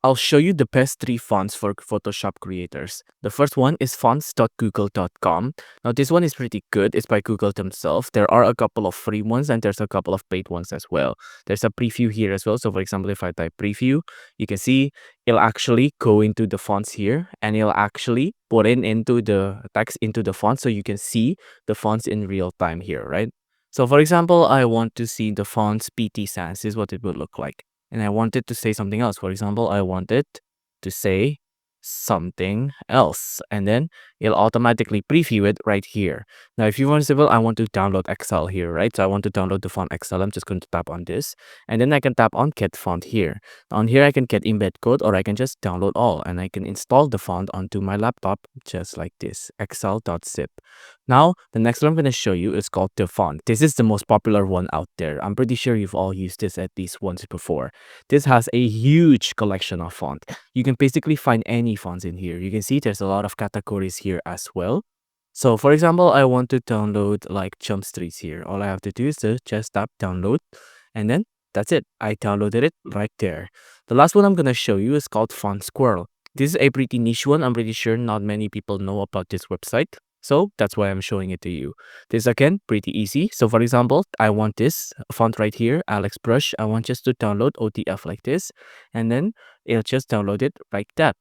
I'll show you the best 3 fonts for Photoshop creators. The first one is fonts.google.com. Now this one is pretty good. It's by Google themselves. There are a couple of free ones and there's a couple of paid ones as well. There's a preview here as well. So for example, if I type preview, you can see it'll actually go into the fonts here and it'll actually put in into the text into the font so you can see the fonts in real time here, right? So for example, I want to see the fonts PT Sans. This is what it would look like. And I wanted to say something else. For example, I wanted to say something else, and then it'll automatically preview it right here. Now, if you want to say, well, I want to download Excel here, right? So I want to download the font Excel. I'm just going to tap on this, and then I can tap on Get Font here. On here, I can get embed code, or I can just download all, and I can install the font onto my laptop just like this, excel.zip. Now, the next one I'm going to show you is called the font. This is the most popular one out there. I'm pretty sure you've all used this at least once before. This has a huge collection of font. You can basically find any fonts in here. You can see there's a lot of categories here as well. So for example, I want to download like Jump Streets here. All I have to do is to just tap download, and then that's it. I downloaded it right there. The last one I'm going to show you is called Font Squirrel. This is a pretty niche one. I'm pretty sure not many people know about this website. So that's why I'm showing it to you. This again, pretty easy. So for example, I want this font right here, Alex Brush. I want just to download OTF like this, and then it'll just download it like that.